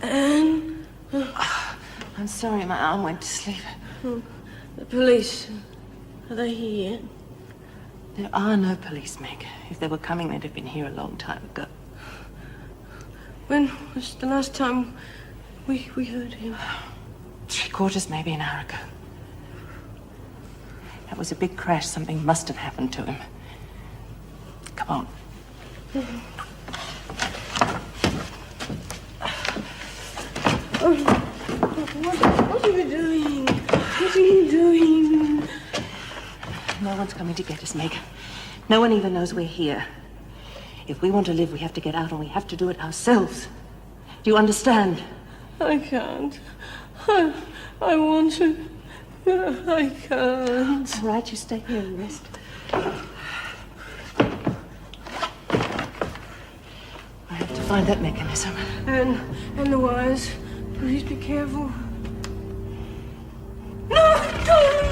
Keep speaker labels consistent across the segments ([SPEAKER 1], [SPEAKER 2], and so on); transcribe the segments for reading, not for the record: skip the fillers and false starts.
[SPEAKER 1] Anne?
[SPEAKER 2] I'm sorry, my arm went to sleep.
[SPEAKER 1] The police, are they here yet?
[SPEAKER 2] There are no police, Meg. If they were coming, they'd have been here a long time ago.
[SPEAKER 1] When was the last time we heard him?
[SPEAKER 2] 3/4, maybe an hour ago. That was a big crash. Something must have happened to him. Come on.
[SPEAKER 1] What are you doing? What are you doing?
[SPEAKER 2] No one's coming to get us, Meg. No one even knows we're here. If we want to live, we have to get out, and we have to do it ourselves. Do you understand?
[SPEAKER 1] I can't. I want to. I can't.
[SPEAKER 2] All right, you stay here and rest. I have to find that mechanism.
[SPEAKER 1] And the wires. Please be careful. No, don't!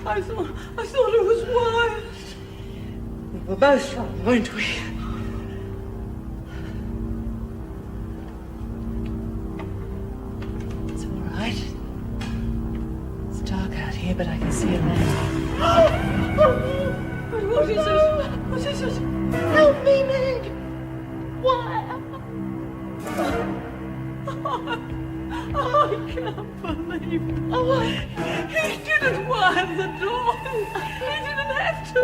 [SPEAKER 1] I thought it was wires. We were both wrong, weren't we?
[SPEAKER 2] It's all right. It's dark out here, but I can see a man.
[SPEAKER 1] What is it? What is it?
[SPEAKER 2] Help me, Meg! Why?
[SPEAKER 1] I can't believe it. He didn't wire the door. He didn't have to.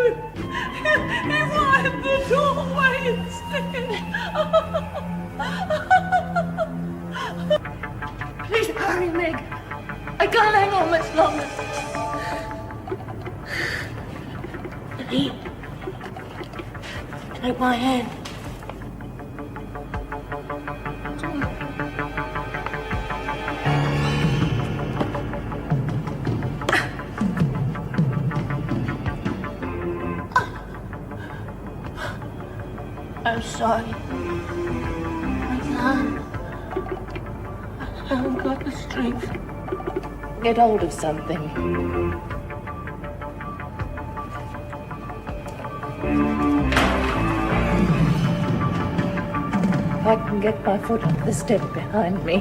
[SPEAKER 1] He wired the doorway instead.
[SPEAKER 2] Please hurry, Meg. I can't hang on much longer.
[SPEAKER 1] Take my hand. I'm sorry. I haven't got the strength.
[SPEAKER 2] Get hold of something. If I can get my foot up the step behind me.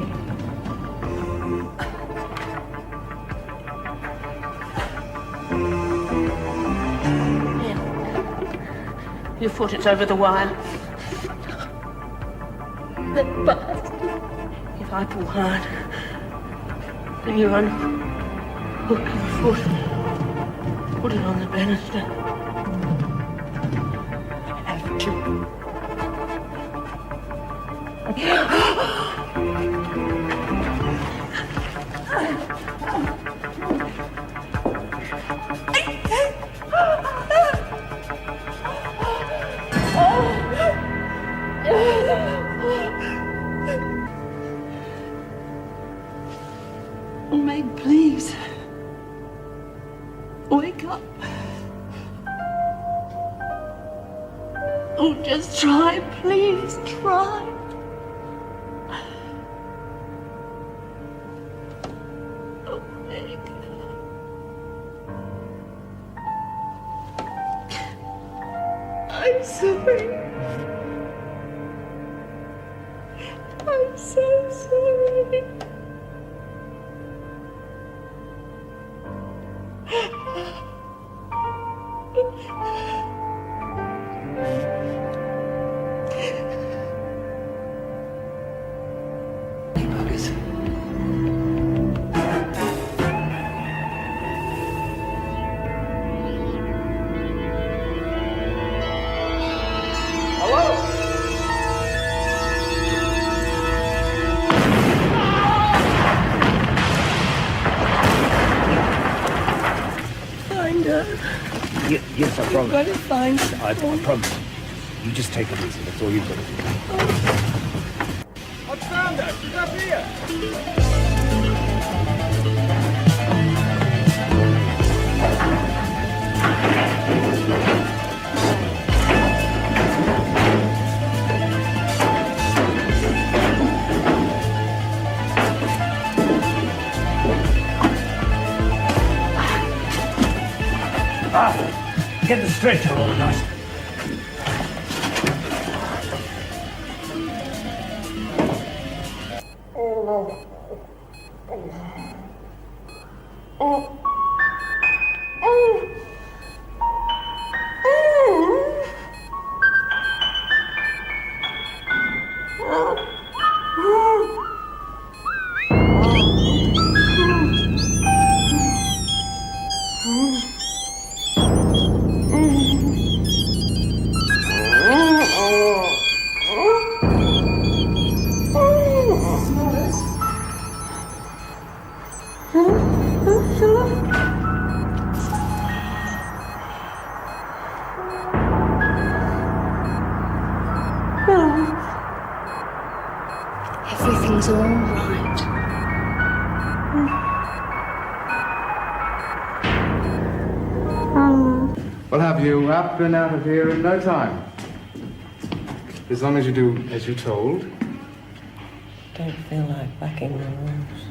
[SPEAKER 1] Here. Your foot is over the wire. But if I pull hard, then you unhook your foot, put it on the banister. I have to.
[SPEAKER 2] Meg, please. Wake up. Oh, just try, please, try. Oh, Meg. I'm sorry. I'm so sorry. Buggers.
[SPEAKER 1] Find her.
[SPEAKER 3] Yes, I
[SPEAKER 1] You've
[SPEAKER 3] promise.
[SPEAKER 1] got to find her.
[SPEAKER 3] I promise. You just take it easy. That's all you've got to do.
[SPEAKER 4] I've found her. She's up here.
[SPEAKER 3] Get the stretcher organised.
[SPEAKER 2] Everything's all right.
[SPEAKER 4] We'll have you up and out of here in no time. As long as you do as you're told.
[SPEAKER 1] Don't feel like backing the rules.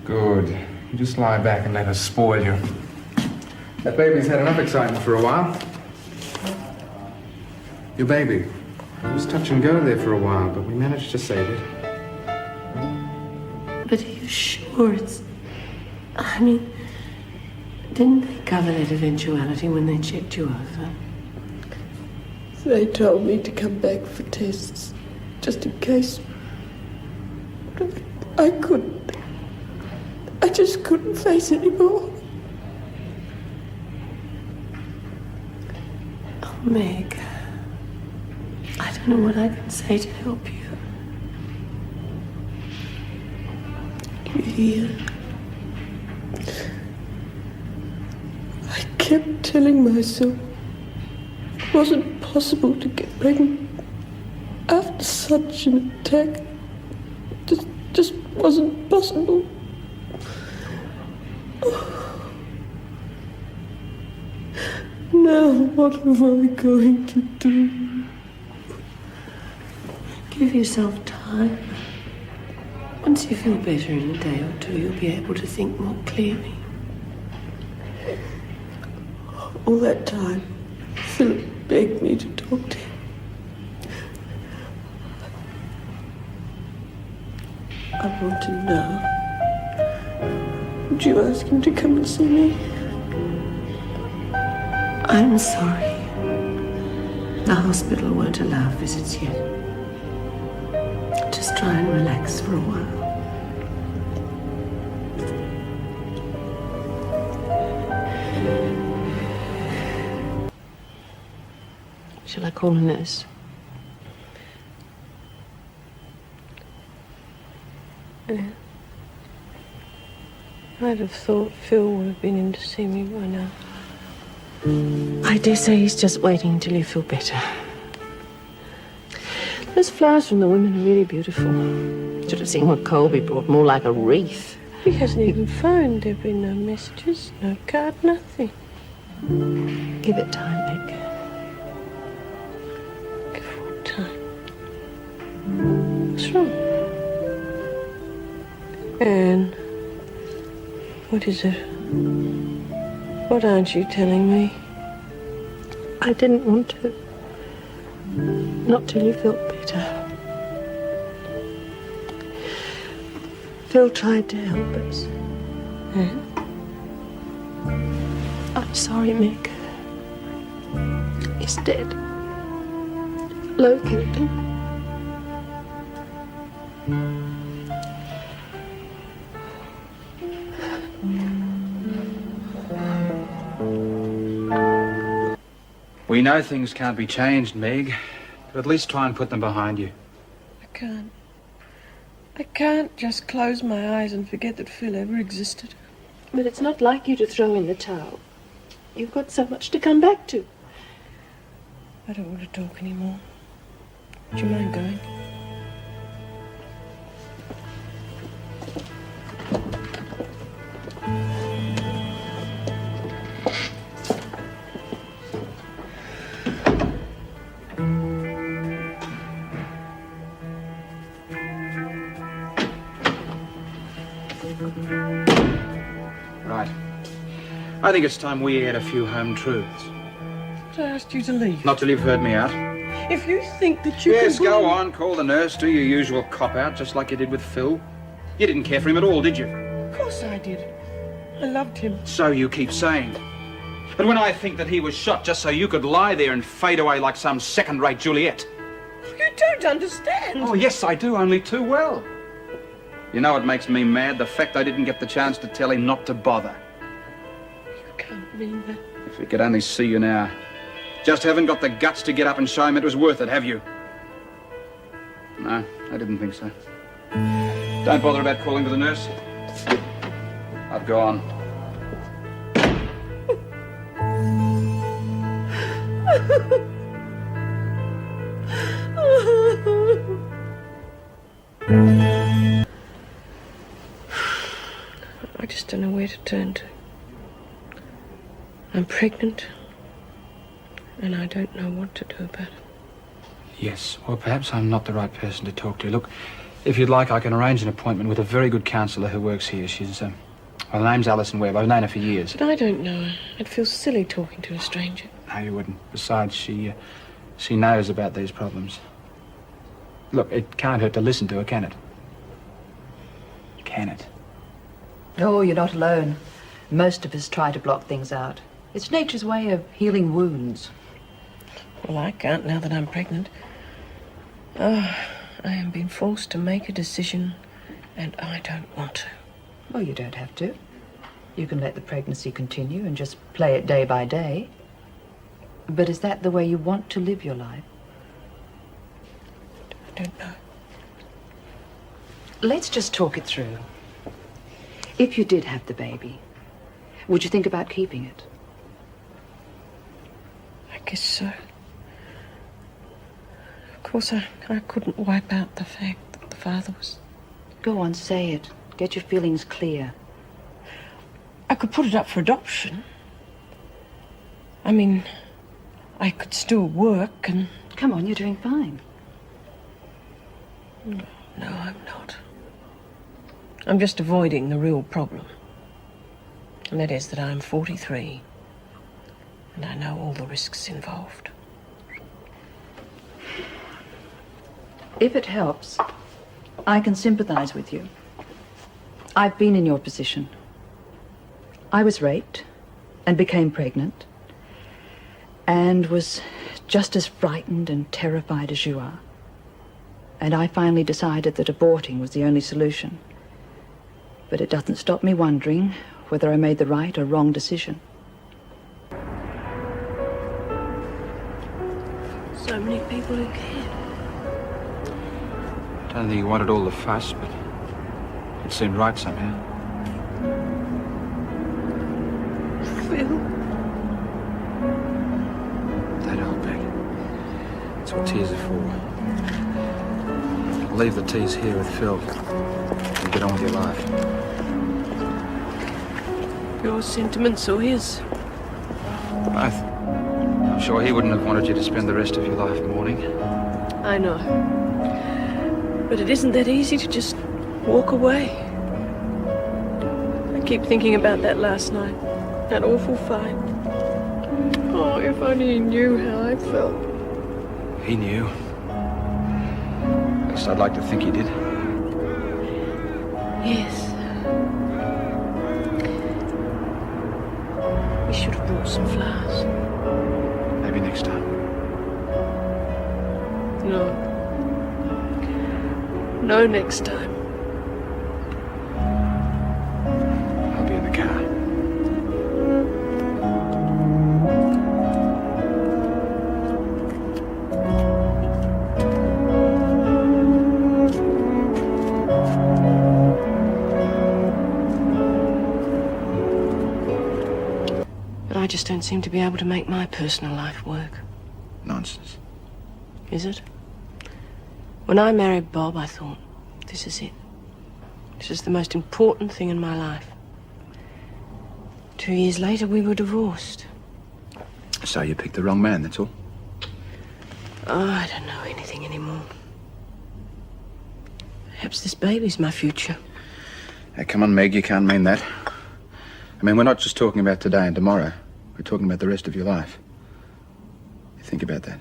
[SPEAKER 4] Good. You just lie back and let us spoil you. That baby's had enough excitement for a while. Your baby. It was touch and go there for a while, but we managed to save it.
[SPEAKER 1] But are you sure it's... I mean, didn't they cover that eventuality when they checked you over?
[SPEAKER 5] They told me to come back for tests, just in case. But I couldn't. I just couldn't face anymore.
[SPEAKER 1] Oh, Meg. I don't know what I can say to help you.
[SPEAKER 5] You hear? I kept telling myself it wasn't possible to get pregnant after such an attack. Just wasn't possible. Now what am I going to do?
[SPEAKER 1] Give yourself time. Once you feel better in a day or two, you'll be able to think more clearly.
[SPEAKER 5] All that time, Philip begged me to talk to him. I want him now. Would you ask him to come and see me?
[SPEAKER 1] I'm sorry. The hospital won't allow visits yet. Just try and relax for a while. Shall I call a nurse?
[SPEAKER 5] Yeah. I'd have thought Phil would have been in to see me by now.
[SPEAKER 1] I dare say he's just waiting till you feel better. Those flowers from the women are really beautiful. Should have seen what Colby brought, more like a wreath.
[SPEAKER 5] He hasn't even phoned. There've been no messages, no card, nothing.
[SPEAKER 1] Give it time, Meg.
[SPEAKER 5] Give what time? What's wrong? Anne, what is it? What aren't you telling me?
[SPEAKER 1] I didn't want to. Not till you felt better. Phil tried to help us.
[SPEAKER 5] Yeah?
[SPEAKER 1] I'm sorry, Meg. He's dead. Low killed him.
[SPEAKER 3] We know things can't be changed, Meg, but at least try and put them behind you.
[SPEAKER 5] I can't. I can't just close my eyes and forget that Phil ever existed.
[SPEAKER 1] But it's not like you to throw in the towel. You've got so much to come back to.
[SPEAKER 5] I don't want to talk anymore. Do you mind going?
[SPEAKER 3] I think it's time we aired a few home truths.
[SPEAKER 1] I asked you to leave.
[SPEAKER 3] Not till you've heard me out.
[SPEAKER 1] If you think that you
[SPEAKER 3] Yes,
[SPEAKER 1] can...
[SPEAKER 3] go on. Call the nurse. Do your usual cop-out, just like you did with Phil. You didn't care for him at all, did you?
[SPEAKER 1] Of course I did. I loved him.
[SPEAKER 3] So you keep saying. But when I think that he was shot just so you could lie there and fade away like some second-rate Juliet.
[SPEAKER 1] You don't understand.
[SPEAKER 3] Oh, yes, I do, only too well. You know what makes me mad? The fact I didn't get the chance to tell him not to bother.
[SPEAKER 1] You can't mean that.
[SPEAKER 3] If he could only see you now. Just haven't got the guts to get up and show him it was worth it, have you? No, I didn't think so. Don't bother about calling to the nurse. I've gone.
[SPEAKER 1] I just don't know where to turn to. I'm pregnant, and I don't know what to do about it.
[SPEAKER 3] Yes, well, perhaps I'm not the right person to talk to. Look, if you'd like, I can arrange an appointment with a very good counsellor who works here. She's, well, her name's Alison Webb. I've known her for years.
[SPEAKER 1] But I don't know her. I'd feel silly talking to a stranger.
[SPEAKER 3] No, you wouldn't. Besides, she knows about these problems. Look, it can't hurt to listen to her, can it? Can it?
[SPEAKER 6] Oh, you're not alone. Most of us try to block things out. It's nature's way of healing wounds.
[SPEAKER 1] Well, I can't now that I'm pregnant. Oh, I am being forced to make a decision, and I don't want to.
[SPEAKER 6] Well, you don't have to. You can let the pregnancy continue and just play it day by day. But is that the way you want to live your life?
[SPEAKER 1] I don't know.
[SPEAKER 6] Let's just talk it through. If you did have the baby, would you think about keeping it?
[SPEAKER 1] I guess so. Of course, I couldn't wipe out the fact that the father was...
[SPEAKER 6] Go on, say it. Get your feelings clear.
[SPEAKER 1] I could put it up for adoption. I mean, I could still work and...
[SPEAKER 6] Come on, you're doing fine.
[SPEAKER 1] No, I'm not. I'm just avoiding the real problem. And that is that I'm 43. And I know all the risks involved.
[SPEAKER 6] If it helps, I can sympathize with you. I've been in your position. I was raped and became pregnant and was just as frightened and terrified as you are. And I finally decided that aborting was the only solution. But it doesn't stop me wondering whether I made the right or wrong decision.
[SPEAKER 1] So many people who cared.
[SPEAKER 3] I don't think he wanted all the fuss, but it seemed right somehow.
[SPEAKER 1] Phil.
[SPEAKER 3] Don't hold back. That's what tears are for. Leave the tears here with Phil and get on with your life.
[SPEAKER 1] Your sentiments or his?
[SPEAKER 3] Both. I'm sure he wouldn't have wanted you to spend the rest of your life mourning.
[SPEAKER 1] I know. But it isn't that easy to just walk away. I keep thinking about that last night. That awful fight. Oh, if only he knew how I felt.
[SPEAKER 3] He knew. At least I'd like to think he did.
[SPEAKER 1] Yes. We should have brought some flowers.
[SPEAKER 3] Maybe next time.
[SPEAKER 1] No. No next time.
[SPEAKER 3] I'll be in the car.
[SPEAKER 1] But I just don't seem to be able to make my personal life work.
[SPEAKER 3] Nonsense.
[SPEAKER 1] Is it? When I married Bob, I thought, this is it. This is the most important thing in my life. 2 years later, we were divorced.
[SPEAKER 3] So you picked the wrong man, that's all?
[SPEAKER 1] Oh, I don't know anything anymore. Perhaps this baby's my future.
[SPEAKER 3] Hey, come on, Meg, you can't mean that. I mean, we're not just talking about today and tomorrow. We're talking about the rest of your life. You think about that.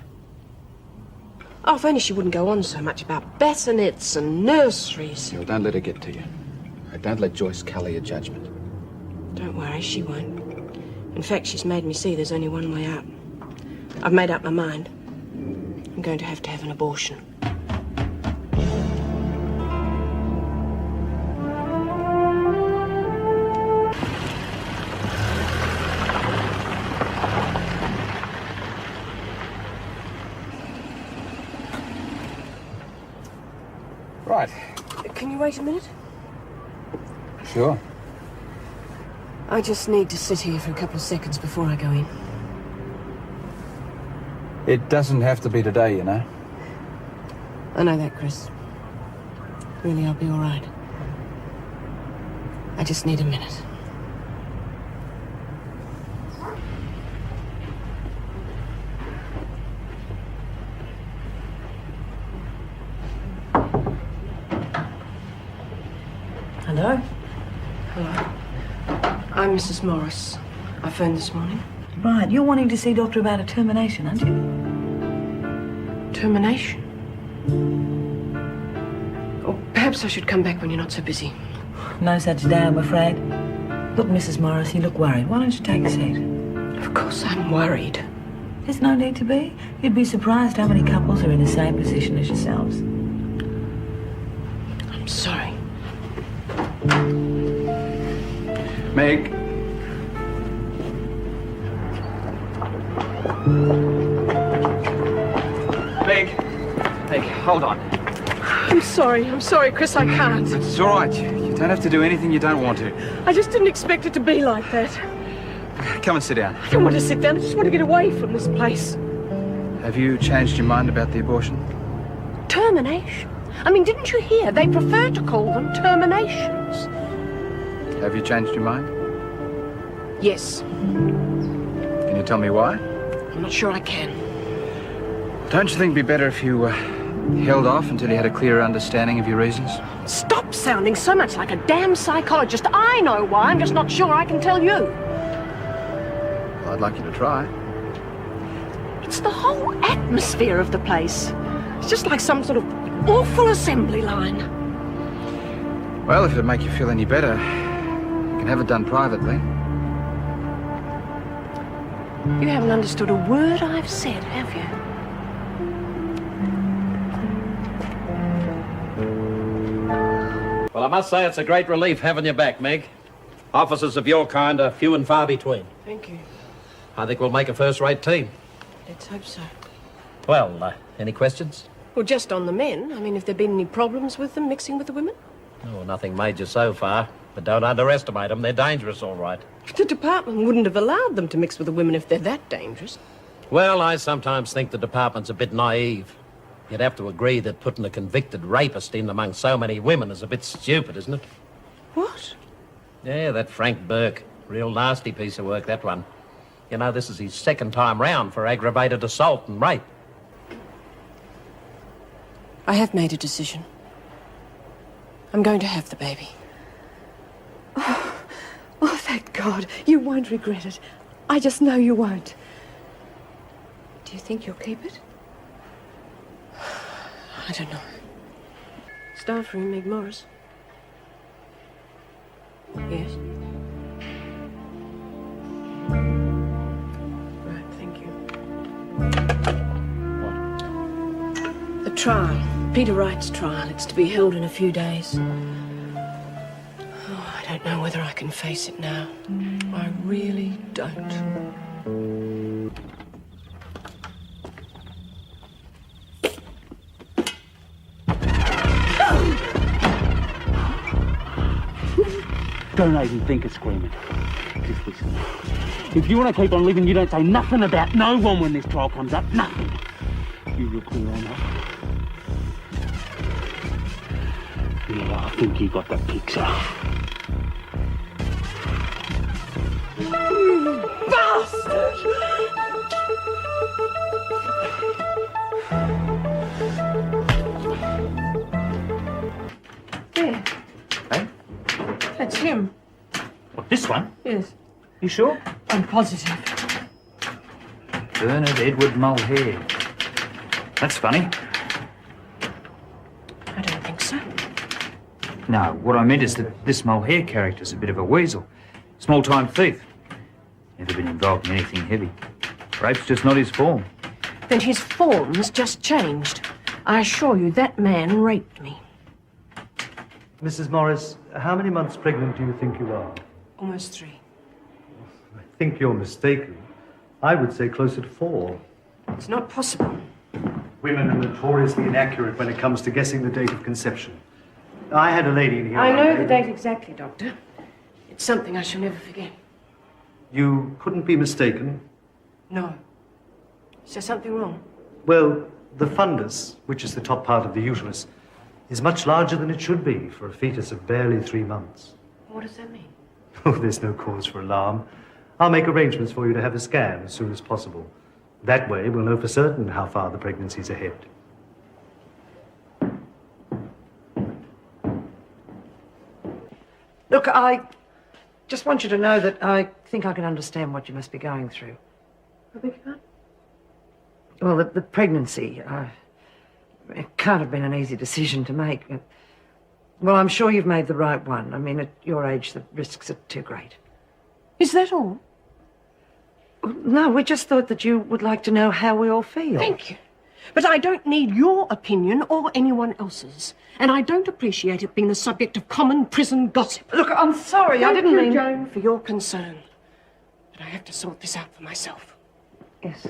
[SPEAKER 1] Oh, if only she wouldn't go on so much about bassinets and nurseries.
[SPEAKER 3] Well, don't let her get to you. Don't let Joyce colour your judgment.
[SPEAKER 1] Don't worry, she won't. In fact, she's made me see there's only one way out. I've made up my mind. I'm going to have an abortion.
[SPEAKER 3] Right.
[SPEAKER 1] Can you wait a minute?
[SPEAKER 3] Sure.
[SPEAKER 1] I just need to sit here for a couple of seconds before I go in.
[SPEAKER 3] It doesn't have to be today, you know.
[SPEAKER 1] I know that, Chris. Really, I'll be all right. I just need a minute.
[SPEAKER 6] Hello?
[SPEAKER 1] Hello. I'm Mrs. Morris. I phoned this morning.
[SPEAKER 6] Right, you're wanting to see Doctor about a termination, aren't you?
[SPEAKER 1] Termination? Or perhaps I should come back when you're not so busy.
[SPEAKER 6] No such day, I'm afraid. Look, Mrs. Morris, you look worried. Why don't you take a seat?
[SPEAKER 1] Of course I'm worried.
[SPEAKER 6] There's no need to be. You'd be surprised how many couples are in the same position as yourselves.
[SPEAKER 1] I'm sorry.
[SPEAKER 3] Meg. Meg, hold on.
[SPEAKER 1] I'm sorry, Chris, I can't.
[SPEAKER 3] It's all right. You don't have to do anything you don't want to.
[SPEAKER 1] I just didn't expect it to be like that.
[SPEAKER 3] Come and sit down.
[SPEAKER 1] I don't want to sit down, I just want to get away from this place.
[SPEAKER 3] Have you changed your mind about the abortion?
[SPEAKER 1] Termination? I mean, didn't you hear? They prefer to call them terminations.
[SPEAKER 3] Have you changed your mind?
[SPEAKER 1] Yes.
[SPEAKER 3] Can you tell me why?
[SPEAKER 1] I'm not sure I can.
[SPEAKER 3] Don't you think it'd be better if you held off until you had a clearer understanding of your reasons?
[SPEAKER 1] Stop sounding so much like a damn psychologist. I know why, I'm just not sure I can tell you.
[SPEAKER 3] Well, I'd like you to try.
[SPEAKER 1] It's the whole atmosphere of the place. It's just like some sort of awful assembly line.
[SPEAKER 3] Well, if it'd make you feel any better, you can have it done privately.
[SPEAKER 1] You haven't understood a word I've said, have you?
[SPEAKER 7] Well, I must say it's a great relief having you back, Meg. Officers of your kind are few and far between.
[SPEAKER 1] Thank you.
[SPEAKER 7] I think we'll make a first-rate team.
[SPEAKER 1] Let's hope so.
[SPEAKER 7] Well, any questions?
[SPEAKER 1] Well, just on the men. I mean, have there been any problems with them mixing with the women?
[SPEAKER 7] Oh, nothing major so far. But don't underestimate them. They're dangerous, all right.
[SPEAKER 1] The department wouldn't have allowed them to mix with the women if they're that dangerous.
[SPEAKER 7] Well, I sometimes think the department's a bit naive. You'd have to agree that putting a convicted rapist in among so many women is a bit stupid, isn't it?
[SPEAKER 1] What?
[SPEAKER 7] Yeah, that Frank Burke. Real nasty piece of work, that one. You know, this is his second time round for aggravated assault and rape.
[SPEAKER 1] I have made a decision. I'm going to have the baby.
[SPEAKER 5] Oh, thank God. You won't regret it. I just know you won't. Do you think you'll keep it?
[SPEAKER 1] I don't know. Staff room, Meg Morris. Yes. Right, thank you. What? The trial. Peter Wright's trial. It's to be held in a few days. Oh, I don't know whether I can face it now. I really don't.
[SPEAKER 8] Don't even think of screaming. Just listen. If you want to keep on living, you don't say nothing about no one when this trial comes up. Nothing. You real clear on that? Yeah, I think you got the picture.
[SPEAKER 5] You bastard!
[SPEAKER 1] There.
[SPEAKER 3] Hey?
[SPEAKER 1] That's him.
[SPEAKER 8] What, this one?
[SPEAKER 1] Yes,
[SPEAKER 8] You sure?
[SPEAKER 1] I'm positive.
[SPEAKER 9] Bernard Edward Mulhare. That's funny.
[SPEAKER 1] I don't think so.
[SPEAKER 9] No, what I meant is that this Mulhare character's a bit of a weasel. Small-time thief. Never been involved in anything heavy. Rape's just not his form.
[SPEAKER 1] Then his form's just changed. I assure you, that man raped me.
[SPEAKER 10] Mrs. Morris, how many months pregnant do you think you are?
[SPEAKER 1] Almost 3.
[SPEAKER 10] I think you're mistaken. I would say closer to 4.
[SPEAKER 1] It's not possible.
[SPEAKER 10] Women are notoriously inaccurate when it comes to guessing the date of conception. I had a lady in here.
[SPEAKER 1] I know the date exactly, Doctor. It's something I shall never forget.
[SPEAKER 10] You couldn't be mistaken.
[SPEAKER 1] No. Is there something wrong?
[SPEAKER 10] Well, the fundus, which is the top part of the uterus, is much larger than it should be for a fetus of barely 3 months.
[SPEAKER 1] What does that mean?
[SPEAKER 10] Oh, there's no cause for alarm. I'll make arrangements for you to have a scan as soon as possible. That way, we'll know for certain how far the pregnancy's ahead.
[SPEAKER 6] Look, I just want you to know that I think I can understand what you must be going through.
[SPEAKER 1] I beg your pardon?
[SPEAKER 6] Well, the pregnancy, it can't have been an easy decision to make. Well, I'm sure you've made the right one. I mean, at your age, the risks are too great.
[SPEAKER 1] Is that all?
[SPEAKER 6] No, we just thought that you would like to know how we all feel.
[SPEAKER 1] Thank you. But I don't need your opinion or anyone else's. And I don't appreciate it being the subject of common prison gossip.
[SPEAKER 6] Look, I'm sorry, I didn't mean...
[SPEAKER 1] Joan, for your concern. But I have to sort this out for myself.
[SPEAKER 6] Yes.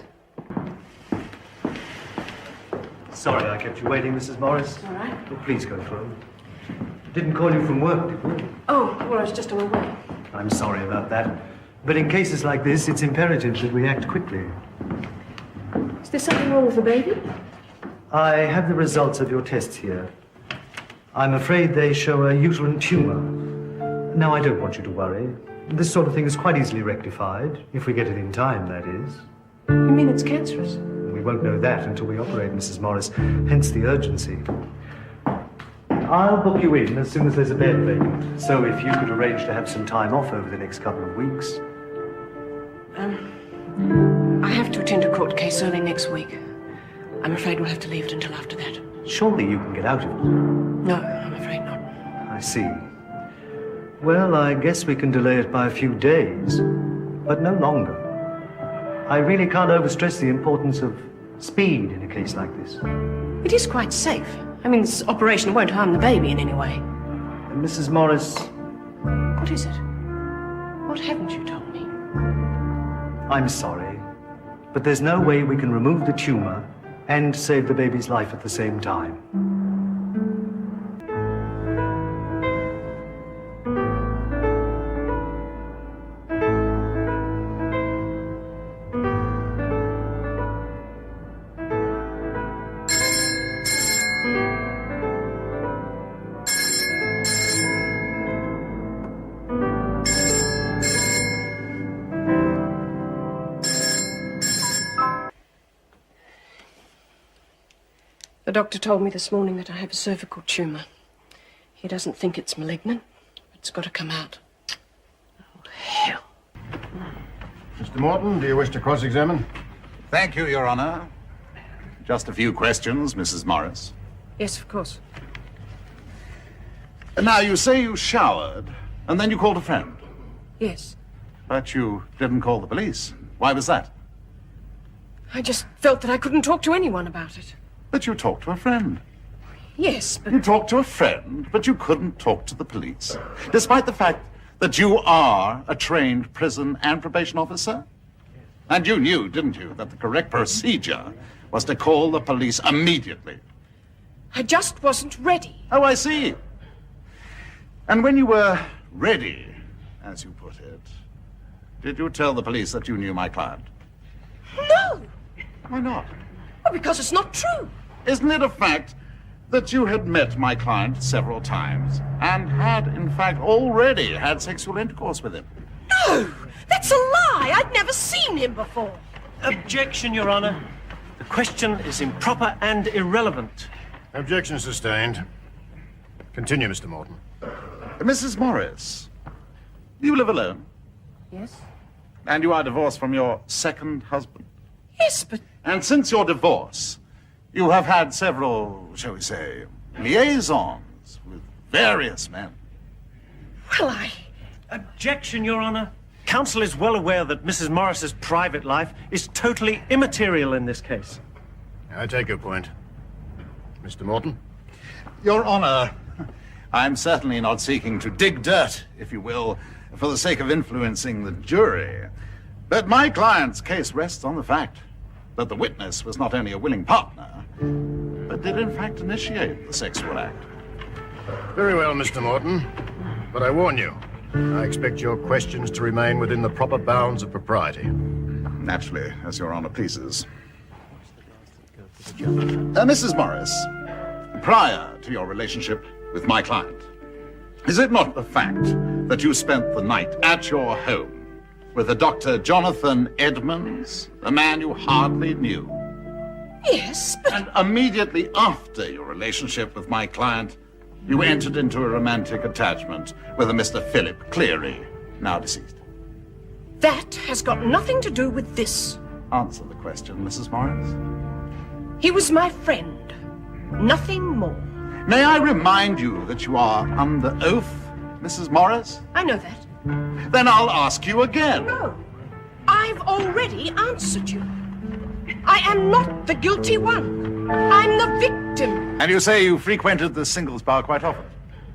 [SPEAKER 10] Sorry I kept you waiting, Mrs. Morris.
[SPEAKER 1] All right.
[SPEAKER 10] Oh, please go through. Didn't call you from work, did we?
[SPEAKER 1] Oh, well, I was just on my way.
[SPEAKER 10] I'm sorry about that. But in cases like this, it's imperative that we act quickly.
[SPEAKER 1] Is there something wrong with the baby?
[SPEAKER 10] I have the results of your tests here. I'm afraid they show a uterine tumor. Now, I don't want you to worry. This sort of thing is quite easily rectified, if we get it in time, that is.
[SPEAKER 1] You mean it's cancerous?
[SPEAKER 10] We won't know that until we operate, Mrs. Morris, hence the urgency. I'll book you in as soon as there's a bed vacant. So if you could arrange to have some time off over the next couple of weeks.
[SPEAKER 1] I have to attend a court case early next week. I'm afraid we'll have to leave it until after that.
[SPEAKER 10] Surely you can get out of it.
[SPEAKER 1] No, I'm afraid not.
[SPEAKER 10] I see. Well, I guess we can delay it by a few days, but no longer. I really can't overstress the importance of speed in a case like this.
[SPEAKER 1] It is quite safe. I mean, this operation won't harm the baby in any way.
[SPEAKER 10] And Mrs. Morris,
[SPEAKER 1] What is it? What haven't you told me?
[SPEAKER 10] I'm sorry, but there's no way we can remove the tumor and save the baby's life at the same time.
[SPEAKER 1] The doctor told me this morning that I have a cervical tumour. He doesn't think it's malignant. It's got to come out. Oh, hell.
[SPEAKER 11] Mr. Morton, do you wish to cross-examine?
[SPEAKER 12] Thank you, Your Honor. Just a few questions, Mrs. Morris.
[SPEAKER 1] Yes, of course.
[SPEAKER 12] Now, you say you showered, and then you called a friend.
[SPEAKER 1] Yes.
[SPEAKER 12] But you didn't call the police. Why was that?
[SPEAKER 1] I just felt that I couldn't talk to anyone about it.
[SPEAKER 12] But you talked to a friend.
[SPEAKER 1] Yes, but...
[SPEAKER 12] You talked to a friend, but you couldn't talk to the police, despite the fact that you are a trained prison and probation officer. And you knew, didn't you, that the correct procedure was to call the police immediately.
[SPEAKER 1] I just wasn't ready.
[SPEAKER 12] Oh, I see. And when you were ready, as you put it, did you tell the police that you knew my client?
[SPEAKER 1] No!
[SPEAKER 12] Why not?
[SPEAKER 1] Well, because it's not true.
[SPEAKER 12] Isn't it a fact that you had met my client several times and had, in fact, already had sexual intercourse with him?
[SPEAKER 1] No! That's a lie! I'd never seen him before.
[SPEAKER 13] Objection, Your Honor. The question is improper and irrelevant.
[SPEAKER 11] Objection sustained. Continue, Mr. Morton.
[SPEAKER 12] Mrs. Morris, you live alone?
[SPEAKER 2] Yes?
[SPEAKER 12] And you are divorced from your second husband?
[SPEAKER 2] Yes, but...
[SPEAKER 12] And since your divorce, you have had several, shall we say, liaisons with various men.
[SPEAKER 2] Well, I...
[SPEAKER 13] Objection, Your Honor. Counsel is well aware that Mrs. Morris's private life is totally immaterial in this case.
[SPEAKER 11] I take your point. Mr. Morton?
[SPEAKER 12] Your Honor, I'm certainly not seeking to dig dirt, if you will, for the sake of influencing the jury. But my client's case rests on the fact that the witness was not only a willing partner, but did in fact initiate the sexual act.
[SPEAKER 11] Very well, Mr. Morton. But I warn you, I expect your questions to remain within the proper bounds of propriety.
[SPEAKER 12] Naturally, as Your Honor pleases. Mrs. Morris, prior to your relationship with my client, is it not the fact that you spent the night at your home with a Dr. Jonathan Edmonds, a man you hardly knew?
[SPEAKER 2] Yes, but...
[SPEAKER 12] And immediately after your relationship with my client, you entered into a romantic attachment with a Mr. Philip Cleary, now deceased.
[SPEAKER 2] That has got nothing to do with this.
[SPEAKER 12] Answer the question, Mrs. Morris.
[SPEAKER 2] He was my friend. Nothing more.
[SPEAKER 12] May I remind you that you are under oath, Mrs. Morris?
[SPEAKER 2] I know that.
[SPEAKER 12] Then I'll ask you again.
[SPEAKER 2] No. I've already answered you. I am not the guilty one. I'm the victim.
[SPEAKER 12] And you say you frequented the singles bar quite often?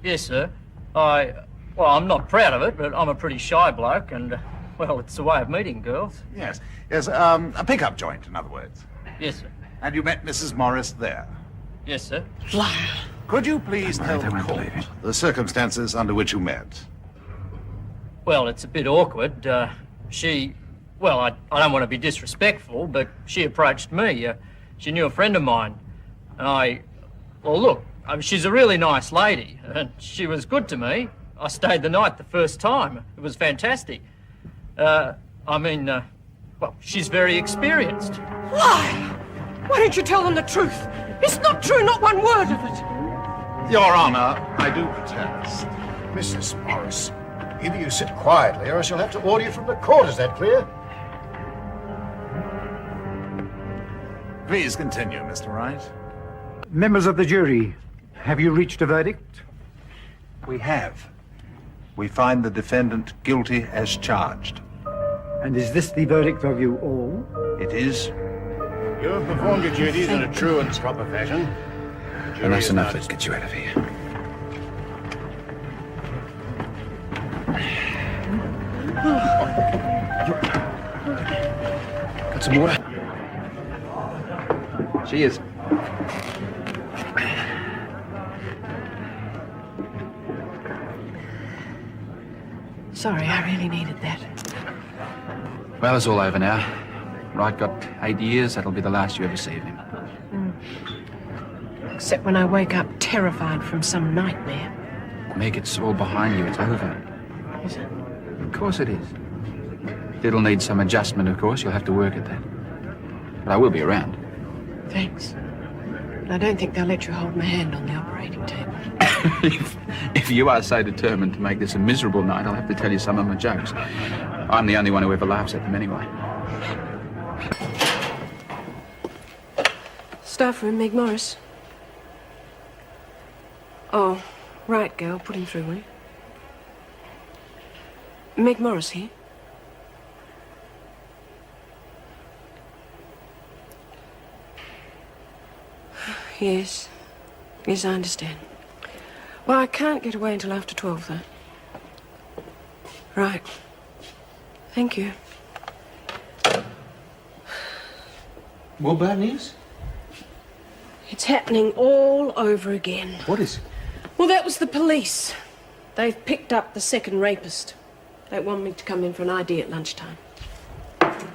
[SPEAKER 14] Yes, sir. Well, I'm not proud of it, but I'm a pretty shy bloke, and, well, it's a way of meeting girls.
[SPEAKER 12] Yes. Yes, a pickup joint, in other words.
[SPEAKER 14] Yes, sir.
[SPEAKER 12] And you met Mrs. Morris there?
[SPEAKER 14] Yes, sir.
[SPEAKER 2] Liar.
[SPEAKER 12] Could you please tell the court the circumstances under which you met?
[SPEAKER 14] Well, it's a bit awkward. Well, I don't want to be disrespectful, but she approached me. She knew a friend of mine. And well, look, she's a really nice lady, and she was good to me. I stayed the night the first time. It was fantastic. Well, she's very experienced.
[SPEAKER 2] Lie! Why don't you tell them the truth? It's not true, not one word of it.
[SPEAKER 12] Your Honor, I do protest.
[SPEAKER 11] Mrs. Morris, either you sit quietly or I shall have to order you from the court. Is that clear?
[SPEAKER 12] Please continue, Mr. Wright.
[SPEAKER 10] Members of the jury, have you reached a verdict?
[SPEAKER 15] We have. We find the defendant guilty as charged.
[SPEAKER 10] And is this the verdict of you all?
[SPEAKER 15] It is.
[SPEAKER 11] You have performed your duties in a true and proper fashion.
[SPEAKER 3] And that's enough. Let's get you out of here. Got some water? Cheers.
[SPEAKER 1] Sorry, I really needed that.
[SPEAKER 3] Well, it's all over now. Wright got 8 years. That'll be the last you ever see of him.
[SPEAKER 1] Except when I wake up terrified from some nightmare.
[SPEAKER 3] Meg, it's all behind you. It's over.
[SPEAKER 1] Is it?
[SPEAKER 3] Of course it is. It'll need some adjustment, of course. You'll have to work at that. But I will be around.
[SPEAKER 1] Thanks. But I don't think they'll let you hold my hand on the operating table.
[SPEAKER 3] If you are so determined to make this a miserable night, I'll have to tell you some of my jokes. I'm the only one who ever laughs at them anyway.
[SPEAKER 1] Staff room, Meg Morris. Oh, right, girl. Put him through, will you? Meg Morris here. Yes. Yes, I understand. Well, I can't get away until after 12, though. Right. Thank you.
[SPEAKER 15] More bad news?
[SPEAKER 1] It's happening all over again.
[SPEAKER 15] What is it?
[SPEAKER 1] Well, that was the police. They've picked up the second rapist. They want me to come in for an ID at lunchtime.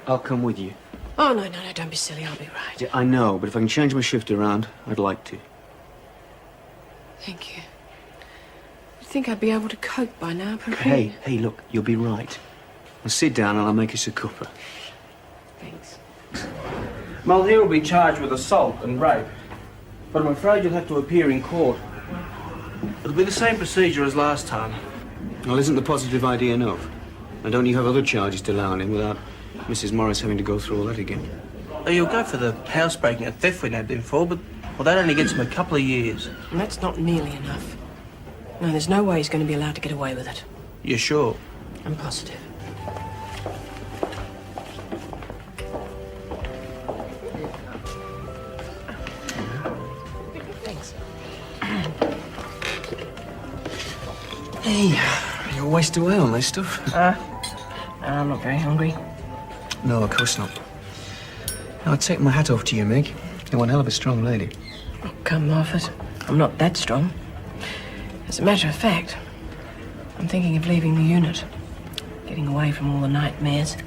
[SPEAKER 16] I'll come with you.
[SPEAKER 1] Oh, no, don't be silly. I'll be right.
[SPEAKER 16] Yeah, I know, but if I can change my shift around, I'd like to.
[SPEAKER 1] Thank you. You'd think I'd be able to cope by now, but
[SPEAKER 16] Hey, look, you'll be right. Now sit down and I'll make us a cuppa.
[SPEAKER 1] Thanks.
[SPEAKER 16] Mulhere will be charged with assault and rape, but I'm afraid you'll have to appear in court. It'll be the same procedure as last time. Well, isn't the positive ID enough? And don't you have other charges to lay on him without Mrs. Morris having to go through all that again?
[SPEAKER 17] Oh, you'll go for the housebreaking and theft we nabbed him for, but well, that only gets him a couple of years.
[SPEAKER 1] And that's not nearly enough. No, there's no way he's going to be allowed to get away with it.
[SPEAKER 17] You're sure?
[SPEAKER 1] I'm positive. Thanks.
[SPEAKER 16] Hey, you're wasted away on this stuff.
[SPEAKER 1] I'm not very hungry.
[SPEAKER 16] No, of course not. No, I'd take my hat off to you, Meg. You're one hell of a strong lady.
[SPEAKER 1] Oh, come off it. I'm not that strong. As a matter of fact, I'm thinking of leaving the unit. Getting away from all the nightmares.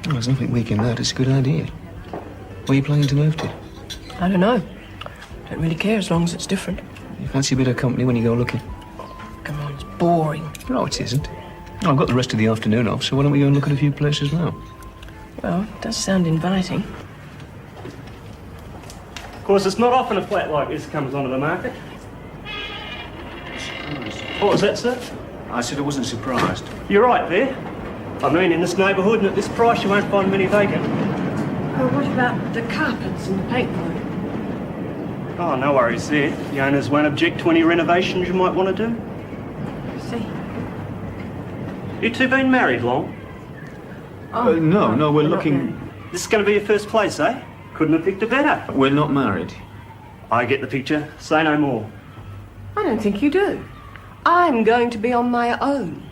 [SPEAKER 16] Oh, there's nothing weak in that. It's a good idea. Where are you planning to move to?
[SPEAKER 1] I don't know. Don't really care as long as it's different.
[SPEAKER 16] You fancy a bit of company when you go looking?
[SPEAKER 1] Come on, it's boring.
[SPEAKER 16] No, it isn't. Oh, I've got the rest of the afternoon off, so why don't we go and look at a few places now?
[SPEAKER 1] Well, it does sound inviting.
[SPEAKER 13] Of course, it's not often a flat like this comes onto the market. What was that, sir?
[SPEAKER 16] I said I wasn't surprised.
[SPEAKER 13] You're right there. I mean, in this neighbourhood and at this price, you won't find many vacant.
[SPEAKER 1] Oh, what about the carpets and the paintwork?
[SPEAKER 13] Oh, no worries there. The owners won't object to any renovations you might want to do.
[SPEAKER 1] I see.
[SPEAKER 13] You two been married long?
[SPEAKER 16] No, we're looking...
[SPEAKER 13] This is going to be your first place, eh? Couldn't have picked a better.
[SPEAKER 16] We're not married.
[SPEAKER 13] I get the picture. Say no more.
[SPEAKER 1] I don't think you do. I'm going to be on my own.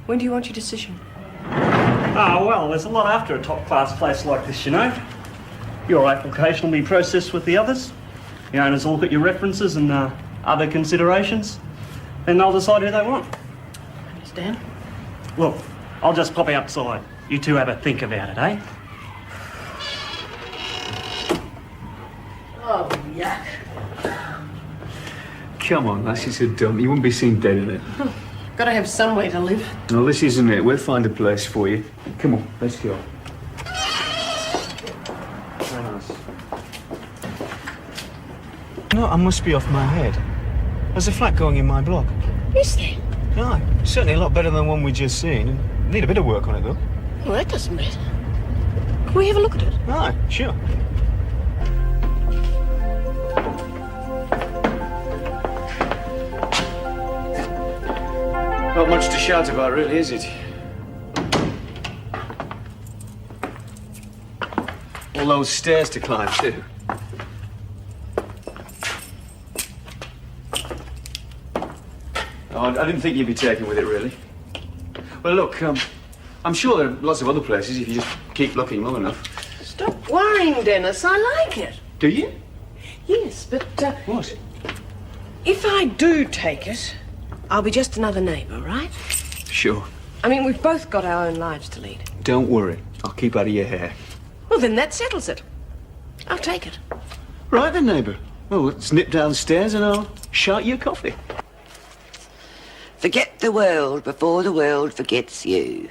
[SPEAKER 1] When do you want your decision?
[SPEAKER 13] Ah, well, there's a lot after a top-class place like this, you know. Your application will be processed with the others. The owners will look at your references and other considerations. Then they'll decide who they want.
[SPEAKER 1] Understand?
[SPEAKER 13] Look, I'll just pop outside. You two have a think about it, eh?
[SPEAKER 1] Oh, yuck.
[SPEAKER 16] Come on, lass, you're so dumb. You wouldn't be seen dead in it.
[SPEAKER 1] Gotta have some way to live.
[SPEAKER 16] No, this isn't it. We'll find a place for you. Come on, let's go. No, I must be off my head. There's a flat going in my block.
[SPEAKER 1] Is there?
[SPEAKER 16] No, certainly a lot better than the one we just seen. Need a bit of work on it, though.
[SPEAKER 1] Well, that doesn't matter. Can we have a look at it?
[SPEAKER 16] Aye, sure. Not much to shout about, really, is it? All those stairs to climb, too. Oh, I didn't think you'd be taken with it, really. Well, look, I'm sure there are lots of other places if you just keep looking long enough.
[SPEAKER 1] Stop worrying, Dennis. I like it.
[SPEAKER 16] Do you?
[SPEAKER 1] Yes, but...
[SPEAKER 16] What?
[SPEAKER 1] If I do take it, I'll be just another neighbour, right?
[SPEAKER 16] Sure.
[SPEAKER 1] I mean, we've both got our own lives to lead.
[SPEAKER 16] Don't worry. I'll keep out of your hair.
[SPEAKER 1] Well, then that settles it. I'll take it.
[SPEAKER 16] Right then, neighbour. Well, let's nip downstairs and I'll shout you a coffee.
[SPEAKER 18] Forget the world before the world forgets you.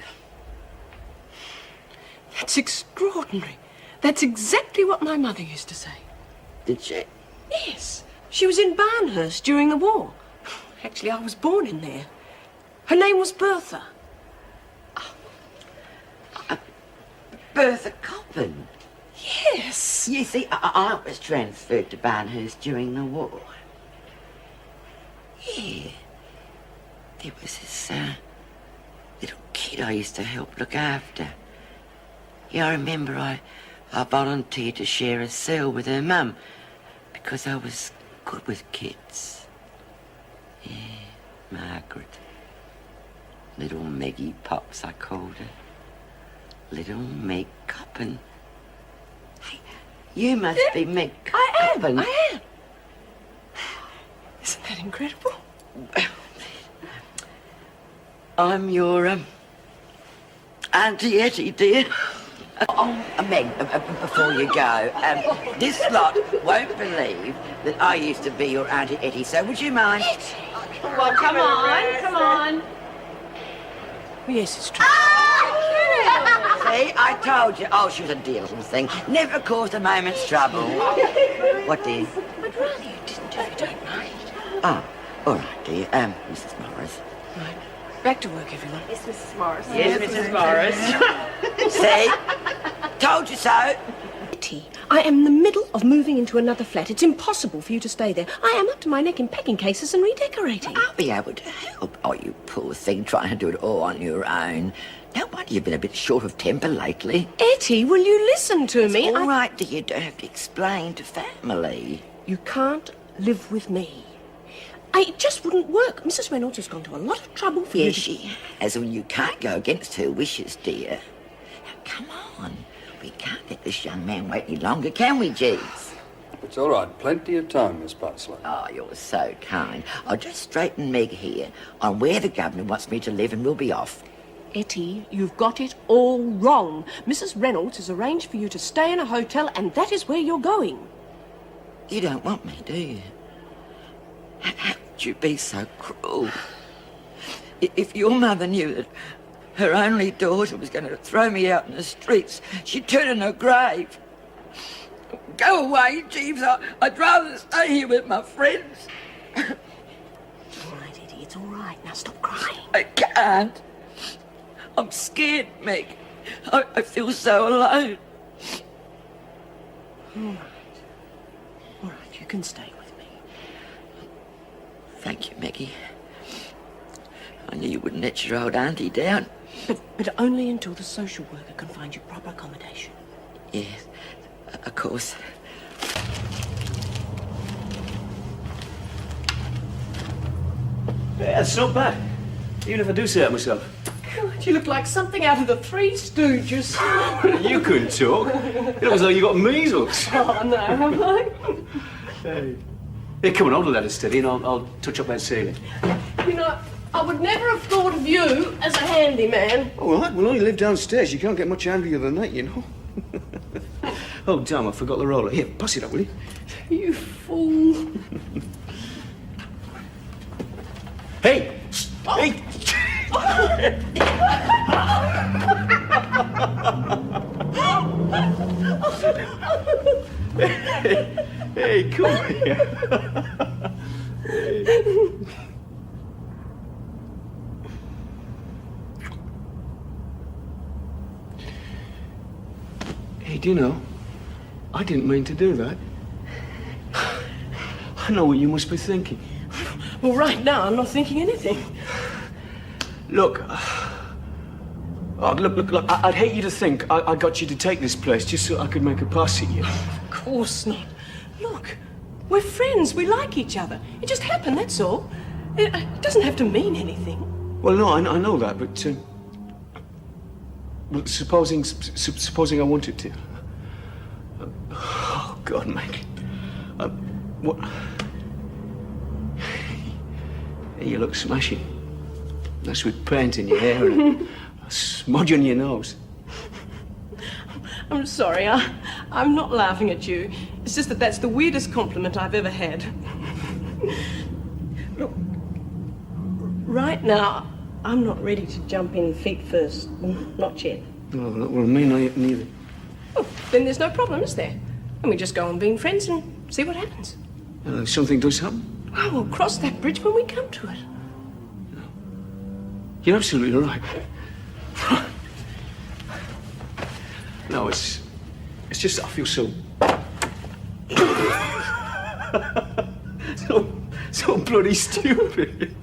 [SPEAKER 1] That's extraordinary. That's exactly what my mother used to say.
[SPEAKER 18] Did she?
[SPEAKER 1] Yes. She was in Barnhurst during the war. Actually, I was born in there. Her name was Bertha.
[SPEAKER 18] Bertha Coppin?
[SPEAKER 1] Yes.
[SPEAKER 18] You see, I was transferred to Barnhurst during the war. Yeah. There was this little kid I used to help look after. Yeah, I remember I volunteered to share a cell with her mum because I was good with kids. Yeah, Margaret. Little Meggie Pops, I called her. Little Meg Coppin. Hey, you must be Meg Coppin.
[SPEAKER 1] I am. Isn't that incredible?
[SPEAKER 18] I'm your, Auntie Etty, dear. Oh, Meg, before you go, this lot won't believe that I used to be your Auntie Etty, so would you mind?
[SPEAKER 1] Well, come on. Yes, it's true.
[SPEAKER 18] See, I told you. Oh, she was a dear little thing. Never caused a moment's trouble. What, dear?
[SPEAKER 1] I'd rather you didn't, if you don't mind.
[SPEAKER 18] Oh, all right, dear. Mrs. Morris.
[SPEAKER 1] Right. Back to work, everyone.
[SPEAKER 2] Yes, Mrs. Morris.
[SPEAKER 18] Yes, Mrs. Morris. See? Told you so.
[SPEAKER 1] Betty, I am in the middle of moving into another flat. It's impossible for you to stay there. I am up to my neck in packing cases and redecorating.
[SPEAKER 18] I'll be able to help. Oh, you poor thing, trying to do it all on your own. No wonder you've been a bit short of temper lately.
[SPEAKER 1] Etty, will you listen to me?
[SPEAKER 18] It's all right, dear. You don't have to explain to family.
[SPEAKER 1] You can't live with me. It just wouldn't work. Mrs. Reynolds has gone to a lot of trouble for you.
[SPEAKER 18] Yes, she has. Well, you can't go against her wishes, dear. Now, come on. We can't let this young man wait any longer, can we, Jeeves?
[SPEAKER 19] It's all right. Plenty of time, Miss Butler.
[SPEAKER 18] Oh, you're so kind. I'll just straighten Meg here on where the governor wants me to live and we'll be off.
[SPEAKER 1] Etty, you've got it all wrong. Mrs. Reynolds has arranged for you to stay in a hotel, and that is where you're going.
[SPEAKER 18] You don't want me, do you? How could you be so cruel? If your mother knew that her only daughter was going to throw me out in the streets, she'd turn in her grave. Go away, Jeeves. I'd rather stay here with my friends.
[SPEAKER 1] It's all right, Etty. It's all right. Now stop crying.
[SPEAKER 18] I can't. I'm scared, Meg. I feel so alone.
[SPEAKER 1] All right. All right, you can stay with me.
[SPEAKER 18] Thank you, Maggie. I knew you wouldn't let your old auntie down.
[SPEAKER 1] But only until the social worker can find you proper accommodation.
[SPEAKER 18] Yes, of course.
[SPEAKER 16] That's not bad. Even if I do say it myself.
[SPEAKER 1] God, you look like something out of the Three Stooges.
[SPEAKER 16] You couldn't talk. It looks like you got measles.
[SPEAKER 1] Oh, no, have I?
[SPEAKER 16] Hey. Hey, come on, hold the ladder steady and I'll touch up that ceiling.
[SPEAKER 1] You know, I would never have thought of you as a handyman.
[SPEAKER 16] All right, well, you live downstairs. You can't get much handier than that, you know. Oh, damn, I forgot the roller. Here, pass it up, will you?
[SPEAKER 1] You fool.
[SPEAKER 16] Hey! Hey! Hey, come here. Hey, do you know, I didn't mean to do that. I know what you must be thinking.
[SPEAKER 1] Well, right now, I'm not thinking anything.
[SPEAKER 16] Look, look, I'd hate you to think I got you to take this place just so I could make a pass at you.
[SPEAKER 1] Of course not. Look, we're friends. We like each other. It just happened, that's all. It doesn't have to mean anything.
[SPEAKER 16] Well, no, I know that, but... well, supposing I wanted to. Oh, God, Meg. What... You look smashing. That's with paint in your hair and a smudge on your nose.
[SPEAKER 1] I'm sorry, I'm not laughing at you. It's just that that's the weirdest compliment I've ever had. Look, right now, I'm not ready to jump in feet first. Not yet.
[SPEAKER 16] Oh, well, me neither.
[SPEAKER 1] Oh, then there's no problem, is there? And we just go on being friends and see what happens.
[SPEAKER 16] If something does happen?
[SPEAKER 1] Oh, we'll cross that bridge when we come to it.
[SPEAKER 16] You're absolutely right. No, it's just that I feel so so bloody stupid.